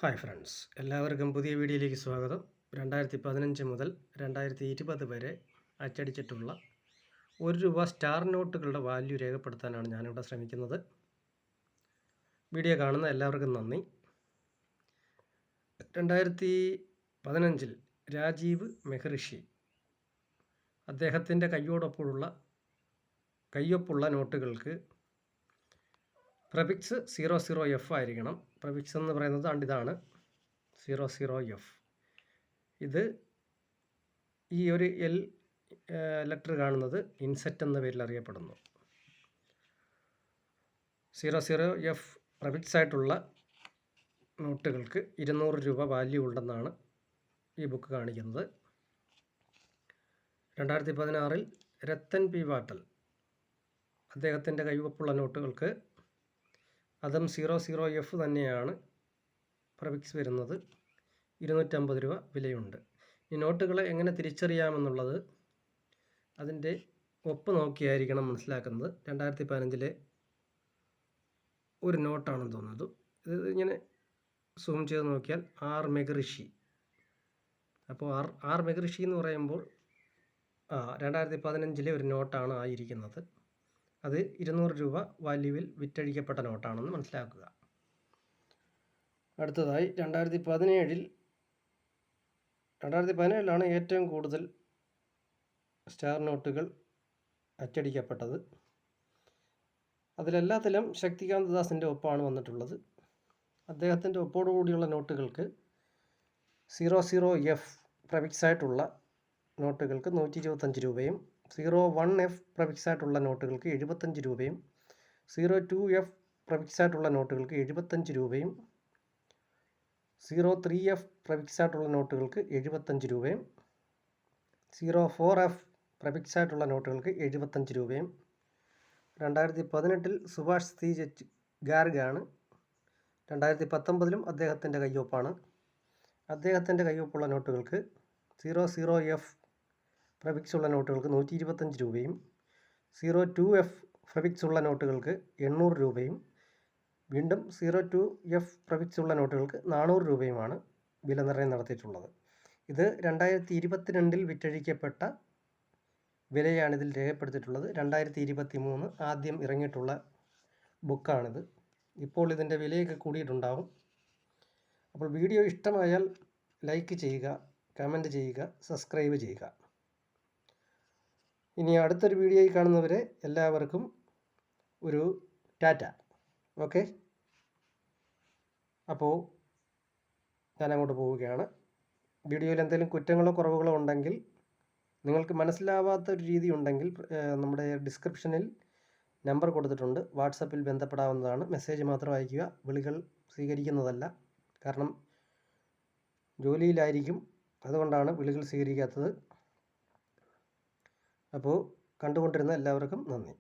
Hi friends, എല്ലാവർക്കും പുതിയ വീഡിയോയിലേക്ക് സ്വാഗതം. 2015 മുതൽ 2020 വരെ അച്ചടിച്ചിട്ടുള്ള ₹1 സ്റ്റാർ നോട്ടുകളുടെ വാല്യൂ രേഖപ്പെടുത്താനാണ് ഞാനിവിടെ ശ്രമിക്കുന്നത്. വീഡിയോ കാണുന്ന എല്ലാവർക്കും നന്ദി. 2015 രാജീവ് മെഹ്റിഷി അദ്ദേഹത്തിൻ്റെ കയ്യൊപ്പുള്ള നോട്ടുകൾക്ക് പ്രഫിക്സ് 00F ആയിരിക്കണം. പ്രഫിക്സ് എന്ന് പറയുന്നത് ഇതാണ് 00F. ഇത് ഈ ഒരു L ലെറ്റർ കാണുന്നത് ഇൻസെറ്റ് എന്ന പേരിൽ അറിയപ്പെടുന്നു. 00F പ്രഫിക്സ് ആയിട്ടുള്ള നോട്ടുകൾക്ക് ₹200 വാല്യൂ ഉണ്ടെന്നാണ് ഈ ബുക്ക് കാണിക്കുന്നത്. 2016 രത്തൻ പി വാട്ടൽ അദ്ദേഹത്തിൻ്റെ കയ്യൊപ്പുള്ള നോട്ടുകൾക്ക് അതും 00F തന്നെയാണ് പ്രഫിക്സ് വരുന്നത്. ₹250 വിലയുണ്ട്. ഈ നോട്ടുകളെ എങ്ങനെ തിരിച്ചറിയാമെന്നുള്ളത് അതിൻ്റെ ഒപ്പ് നോക്കിയായിരിക്കണം മനസ്സിലാക്കുന്നത്. 2015 ഒരു നോട്ടാണെന്ന് തോന്നുന്നത്. ഇത് ഇങ്ങനെ സൂം ചെയ്ത് നോക്കിയാൽ ആർ മെഹ്റിഷി. അപ്പോൾ ആർ മെഹ്റിഷി എന്ന് പറയുമ്പോൾ 2015 ഒരു നോട്ടാണ് ആയിരിക്കുന്നത്. അത് ₹200 വാല്യൂവിൽ വിറ്റഴിക്കപ്പെട്ട നോട്ടാണെന്ന് മനസ്സിലാക്കുക. അടുത്തതായി 2017 ഏറ്റവും കൂടുതൽ സ്റ്റാർ നോട്ടുകൾ അച്ചടിക്കപ്പെട്ടത്. അതിലെല്ലാത്തിലും ശക്തികാന്ത ദാസിൻ്റെ ഒപ്പാണ് വന്നിട്ടുള്ളത്. അദ്ദേഹത്തിൻ്റെ ഒപ്പോടുകൂടിയുള്ള നോട്ടുകൾക്ക് 00F പ്രഫിക്സ് ആയിട്ടുള്ള നോട്ടുകൾക്ക് ₹125, 01F പ്രഫിക്സ് ആയിട്ടുള്ള നോട്ടുകൾക്ക് ₹75, 02F പ്രഫിക്സ് ആയിട്ടുള്ള നോട്ടുകൾക്ക് ₹75, 03F പ്രഫിക്സ് ആയിട്ടുള്ള നോട്ടുകൾക്ക് ₹75, 04F പ്രഫിക്സ് ആയിട്ടുള്ള നോട്ടുകൾക്ക് ₹75. 2018 സുഭാഷ് സി ഗാർഗാണ്. 2019 അദ്ദേഹത്തിൻ്റെ കയ്യൊപ്പാണ്. അദ്ദേഹത്തിൻ്റെ കയ്യൊപ്പുള്ള നോട്ടുകൾക്ക് 00F പ്രഫിക്സ് ഉള്ള നോട്ടുകൾക്ക് ₹125, 02F പ്രഫിക്സ് ഉള്ള നോട്ടുകൾക്ക് ₹800, വീണ്ടും 02F പ്രഫിക്സ് ഉള്ള നോട്ടുകൾക്ക് ₹400 വില നിർണ്ണയം നടത്തിയിട്ടുള്ളത്. ഇത് 2022 വിറ്റഴിക്കപ്പെട്ട വിലയാണിതിൽ രേഖപ്പെടുത്തിയിട്ടുള്ളത്. 2023 ആദ്യം ഇറങ്ങിയിട്ടുള്ള ബുക്കാണിത്. ഇപ്പോൾ ഇതിൻ്റെ വിലയൊക്കെ കൂടിയിട്ടുണ്ടാവും. അപ്പോൾ വീഡിയോ ഇഷ്ടമായാൽ ലൈക്ക് ചെയ്യുക, കമൻറ്റ് ചെയ്യുക, സബ്സ്ക്രൈബ് ചെയ്യുക. ഇനി അടുത്തൊരു വീഡിയോയിൽ കാണുന്നവരെ എല്ലാവർക്കും ഒരു ടാറ്റ. ഓക്കെ, അപ്പോൾ ഞാൻ അങ്ങോട്ട് പോവുകയാണ്. വീഡിയോയിൽ എന്തെങ്കിലും കുറ്റങ്ങളോ കുറവുകളോ ഉണ്ടെങ്കിൽ, നിങ്ങൾക്ക് മനസ്സിലാവാത്ത ഒരു രീതി ഉണ്ടെങ്കിൽ നമ്മുടെ ഡിസ്ക്രിപ്ഷനിൽ നമ്പർ കൊടുത്തിട്ടുണ്ട്. വാട്സപ്പിൽ ബന്ധപ്പെടാവുന്നതാണ്. മെസ്സേജ് മാത്രം അയയ്ക്കുക. വിളികൾ സ്വീകരിക്കുന്നതല്ല. കാരണം ജോലിയിലായിരിക്കും, അതുകൊണ്ടാണ് വിളികൾ സ്വീകരിക്കാത്തത്. അപ്പോൾ കണ്ടുകൊണ്ടിരുന്ന എല്ലാവർക്കും നന്ദി.